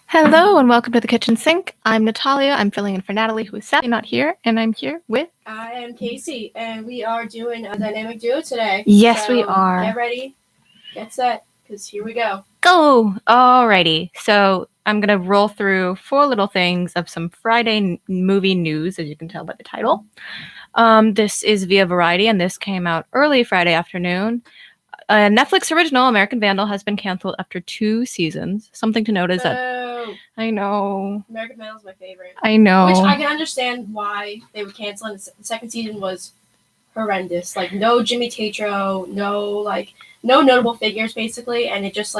Hello and welcome to the Kitchen Sink. I'm Natalia. I'm filling in for Natalie, who is sadly not here, and I'm here with. I am Casey, and we are doing a dynamic duo today. Yes, so we are. Get ready, get set, because here we go. Go! Alrighty. So I'm going to roll through 4 little things of some Friday movie news, as you can tell by the title. This is via Variety, and this came out early Friday afternoon. A Netflix original, American Vandal, has been canceled after 2 seasons. Something to note is that I know. American Vandal is my favorite. I know. Which I can understand why they would cancel it. The second season was horrendous. Like, no Jimmy Tatro, no notable figures, basically, and it just,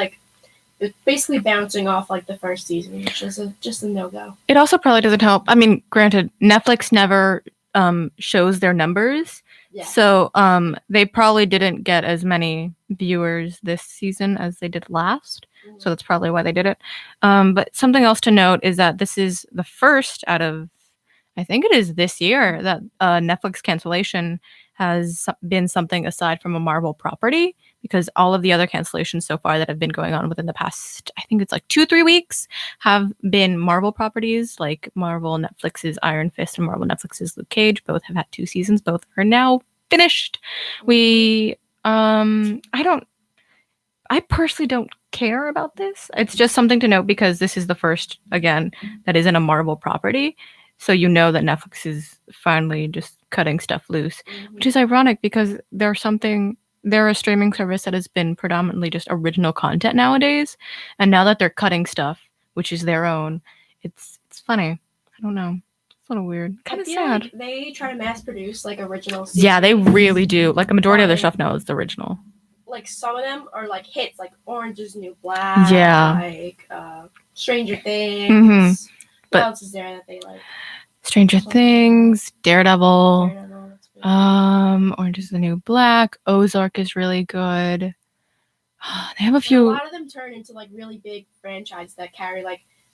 it's basically bouncing off, the first season, which is just a no-go. It also probably doesn't help. I mean, granted, Netflix never shows their numbers. Yeah. So they probably didn't get as many viewers this season as they did last. Mm-hmm. So that's probably why they did it. But something else to note is that this is the first out of, I think it is this year, that Netflix cancellation has been something aside from a Marvel property, because all of the other cancellations so far that have been going on within the past, I think it's 2-3 weeks, have been Marvel properties, like Marvel Netflix's Iron Fist and Marvel Netflix's Luke Cage. Both have had 2 seasons. Both are now finished. I personally don't care about this. It's just something to note because this is the first, again, that isn't a Marvel property. So you know that Netflix is finally just cutting stuff loose, which is ironic because they're a streaming service that has been predominantly just original content nowadays. And now that they're cutting stuff, which is their own, it's funny. I don't know. It's a little weird. Kind of sad. Like they try to mass produce original series. Yeah, they really do. A majority of their stuff now is the original. Some of them are hits, like Orange is the New Black. Yeah. Stranger Things. Mm-hmm. What else is there that they like? Stranger Things, Daredevil. Orange is the New Black. Ozark is really good. They have a few. And a lot of them turn into really big franchises that carry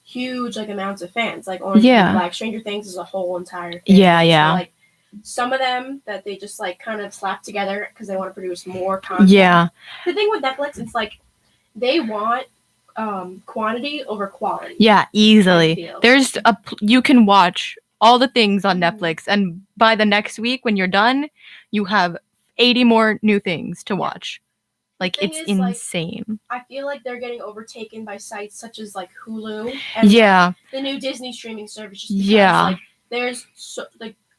huge amounts of fans. Like Orange is the New Black. Stranger Things is a whole entire family. Yeah. So, some of them that they just kind of slap together because they want to produce more content. Yeah. The thing with Netflix, it's they want quantity over quality. Yeah, easily. You can watch all the things on Netflix, and by the next week when you're done, you have 80 more new things to watch. It's insane. I feel like they're getting overtaken by sites such as Hulu and the new Disney streaming service. Just because, there's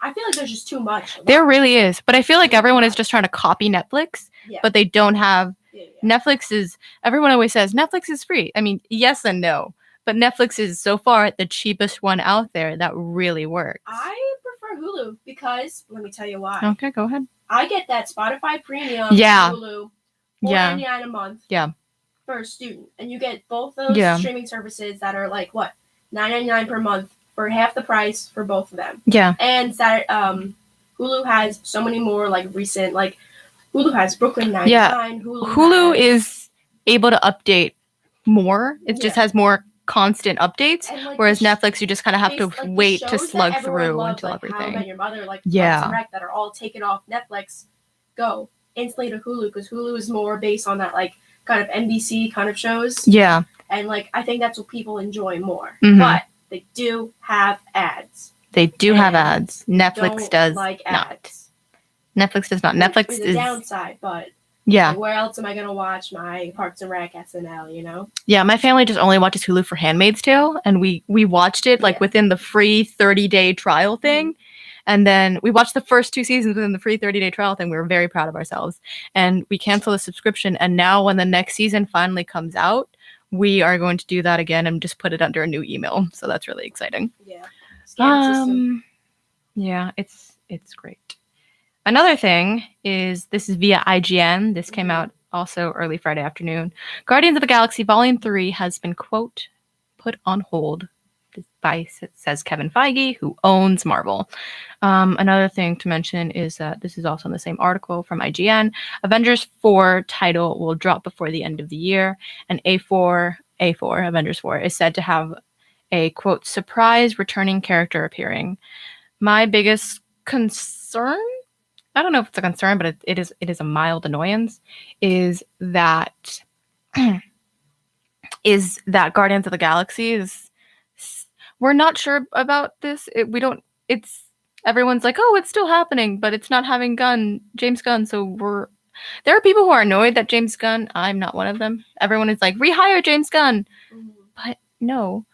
I feel like there's just too much. There really is, but I feel like everyone is just trying to copy Netflix, but they don't have. Netflix is. Everyone always says Netflix is free. I mean, yes and no, but Netflix is so far the cheapest one out there that really works. I prefer Hulu because let me tell you why. Okay, go ahead. I get that Spotify Premium. Hulu. $4.99 a month. Yeah. For a student, and you get both those streaming services that are $9.99 per month for half the price for both of them. Yeah. And that Hulu has so many more recent Hulu has Brooklyn Nine-Nine. Yeah. Hulu is able to update more. It just has more constant updates, whereas Netflix you just kind of have to wait to slug through until everything. How I Met Your Mother, Parks and Rec, that are all taken off Netflix, go instantly to Hulu because Hulu is more based on that kind of NBC kind of shows. Yeah. And I think that's what people enjoy more. Mm-hmm. But they do have ads. They do have ads. Netflix does ads. not. Netflix does not. Netflix is the downside, but where else am I gonna watch my Parks and Rec SNL? Yeah, my family just only watches Hulu for Handmaid's Tale, and we watched it within the free 30-day trial thing. Mm-hmm. And then we watched the first 2 seasons within the free 30-day trial thing. We were very proud of ourselves. And we canceled the subscription. And now when the next season finally comes out, we are going to do that again and just put it under a new email. So that's really exciting. Yeah. Yeah, it's great. Another thing is this is via IGN. This came out also early Friday afternoon. Guardians of the Galaxy Volume 3 has been, quote, put on hold. Says Kevin Feige, who owns Marvel. Another thing to mention is that this is also in the same article from IGN. Avengers 4 title will drop before the end of the year, and A4, Avengers 4, is said to have a, quote, surprise returning character appearing. My biggest concern, I don't know if it's a concern, but it is a mild annoyance, is that Guardians of the Galaxy is we're not sure about this. We don't. It's everyone's like, oh, it's still happening, but it's not having James Gunn. So there are people who are annoyed that James Gunn. I'm not one of them. Everyone is like, rehire James Gunn, but no.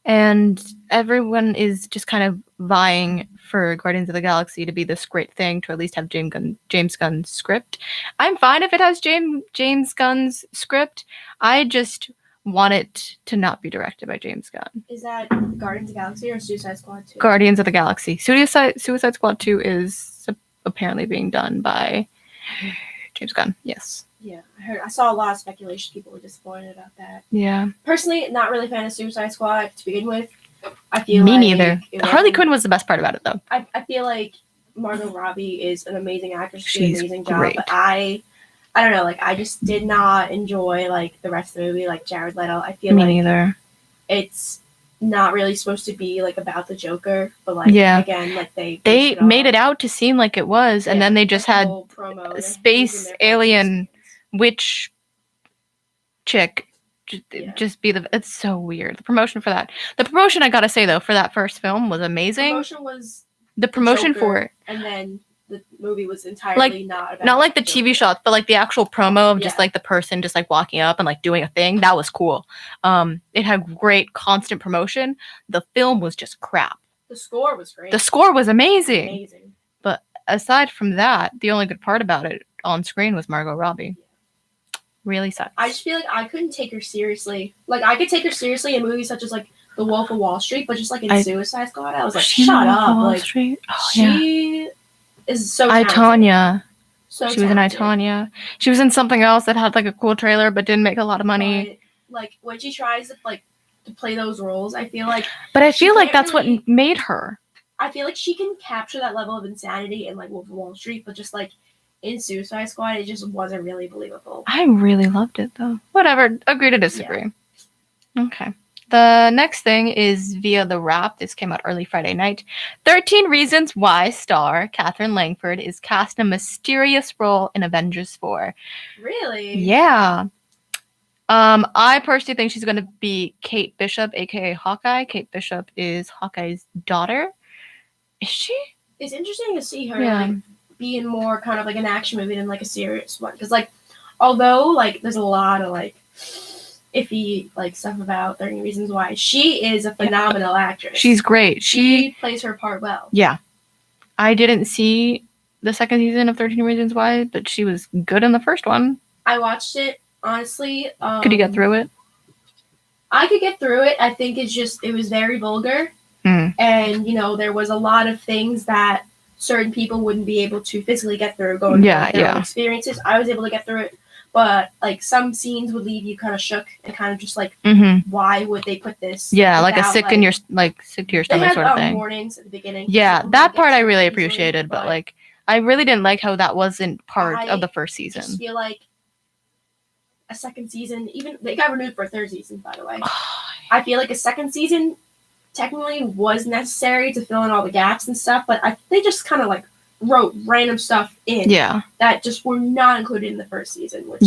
And everyone is just kind of vying for Guardians of the Galaxy to be this great thing, to at least have James Gunn's script. I'm fine if it has James Gunn's script. I just want it to not be directed by James Gunn. Is that Guardians of the Galaxy or Suicide Squad 2? Guardians of the Galaxy. Suicide Squad 2 is apparently being done by James Gunn. Yes. Yeah, I saw a lot of speculation. People were disappointed about that. Yeah. Personally, not really a fan of Suicide Squad to begin with. I feel Me like neither. Harley Quinn was the best part about it, though. I feel like Margot Robbie is an amazing actress. She She's did an amazing great. job. But I don't know. Like, I just did not enjoy like the rest of the movie. Like Jared Leto, I feel Me like neither. it's not really supposed to be like about the Joker, but like Yeah. again, like they made it out to seem like it was, and then they just had promo a space alien witch chick just be the. It's so weird. The promotion I gotta say though, for that first film was amazing. The promotion for it, and then the movie was entirely not like the TV shots, but like the actual promo of just like the person just like walking up and like doing a thing. That was cool. It had great constant promotion. The film was just crap. The score was great. The score was amazing. But aside from that, the only good part about it on screen was Margot Robbie. Really sucks. I just feel like I couldn't take her seriously. Like I could take her seriously in movies such as like The Wolf of Wall Street, but just like in Suicide Squad, I was like, shut up. Like she is so talented. Tonya. So she was in Tonya. She was in something else that had like a cool trailer but didn't make a lot of money. But, like when she tries to play those roles, I feel like. But I feel like that's what made her. I feel like she can capture that level of insanity in like Wolf of Wall Street, but just like in Suicide Squad, it just wasn't really believable. I really loved it though. Whatever. Agree to disagree. Yeah. Okay. The next thing is via The Wrap. This came out early Friday night. 13 Reasons Why star Catherine Langford is cast in a mysterious role in Avengers 4. Really? Yeah. I personally think she's going to be Kate Bishop, aka Hawkeye. Kate Bishop is Hawkeye's daughter. Is she? It's interesting to see her like being more kind of like an action movie than like a serious one, because like although like there's a lot of like iffy like stuff about 13 Reasons Why, she is a phenomenal actress. She's great. She plays her part well. Yeah. I didn't see the second season of 13 Reasons Why, but she was good in the first one. I watched it, honestly. Could you get through it? I could get through it. I think it was very vulgar. And, you know, there was a lot of things that certain people wouldn't be able to physically get through going through their own experiences. I was able to get through it. But, like, some scenes would leave you kind of shook and kind of just, like, why would they put this? Yeah, like a sick to your stomach sort of thing. Warnings at the beginning. Yeah, that part I really appreciated. But, like, I really didn't like how that wasn't part of the first season. I just feel like a second season, even, they got renewed for a third season, by the way. I feel like a second season technically was necessary to fill in all the gaps and stuff, but they just kind of, like, wrote random stuff in that just were not included in the first season, which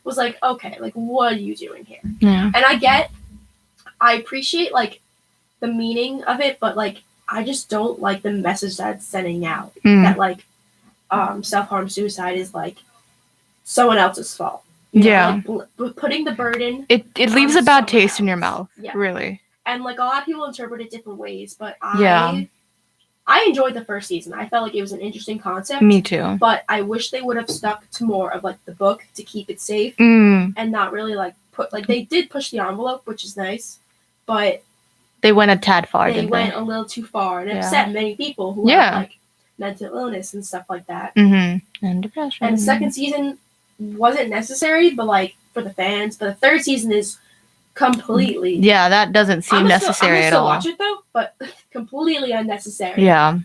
was like, okay, like, what are you doing here? And I appreciate like the meaning of it, but like I just don't like the message that it's sending out that like self-harm, suicide is like someone else's fault. Like, putting the burden, it leaves a bad taste in your mouth. Really. And like a lot of people interpret it different ways, but I enjoyed the first season. I felt like it was an interesting concept. Me too. But I wish they would have stuck to more of like the book to keep it safe and not really like they did push the envelope, which is nice, but they went a tad far. They went a little too far and upset many people who have like mental illness and stuff like that. And depression. And the second season wasn't necessary, but like for the fans. But the third season is completely that doesn't seem necessary at all. Watch it though, but completely unnecessary. So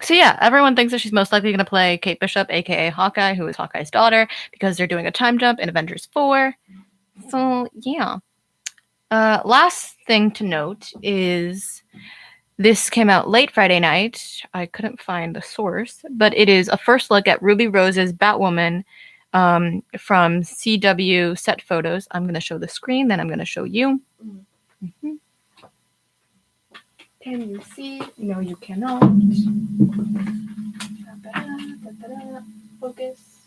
everyone thinks that she's most likely going to play Kate Bishop, aka Hawkeye, who is Hawkeye's daughter, because they're doing a time jump in Avengers 4. So last thing to note is this came out late Friday night. I couldn't find the source, but it is a first look at Ruby Rose's Batwoman from CW set photos. I'm going to show the screen, then I'm going to show you. Mhm. Mhm. Can you see? No, you cannot. Da-da-da, focus.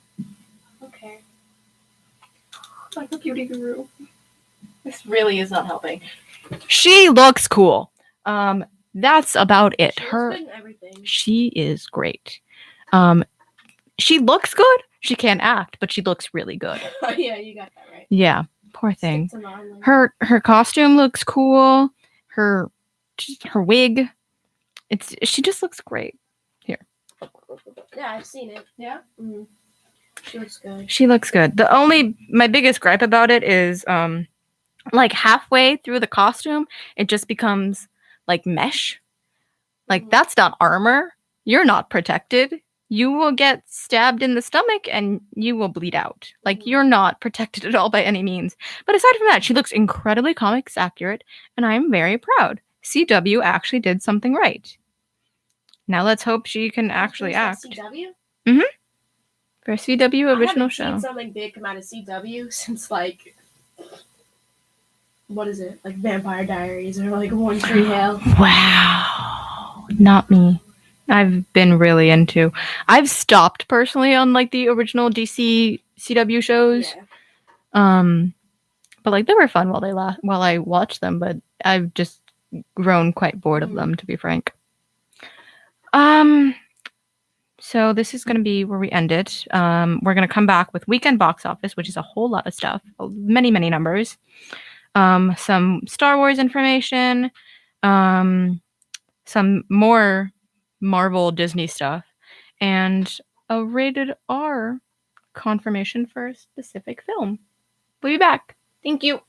Okay. Like a beauty guru. This really is not helping. She looks cool. That's about it. She looks Her good in everything. she is great. She looks good. She can't act, but she looks really good. Oh, yeah, you got that right. Yeah, poor thing. Stick to Marlon. Her costume looks cool. Her wig. She just looks great. Yeah, I've seen it. Yeah. Mm. She looks good. She looks good. My biggest gripe about it is like halfway through the costume, it just becomes like mesh. Like that's not armor. You're not protected. You will get stabbed in the stomach and you will bleed out. Like you're not protected at all by any means. But aside from that, she looks incredibly comics accurate, and I am very proud. CW actually did something right. Now let's hope she can actually act. CW? For a CW I original haven't show. seen something big come out of CW since like what is it? Like Vampire Diaries or like One Tree Hill. Wow. Not me. I've been really into. I've stopped personally on like the original DC CW shows. Yeah. But like they were fun while I watched them, but I've just grown quite bored of them, to be frank. So this is going to be where we end it. We're going to come back with weekend box office, which is a whole lot of stuff, many numbers. Some Star Wars information, some more Marvel Disney stuff, and a rated R confirmation for a specific film. We'll be back. Thank you.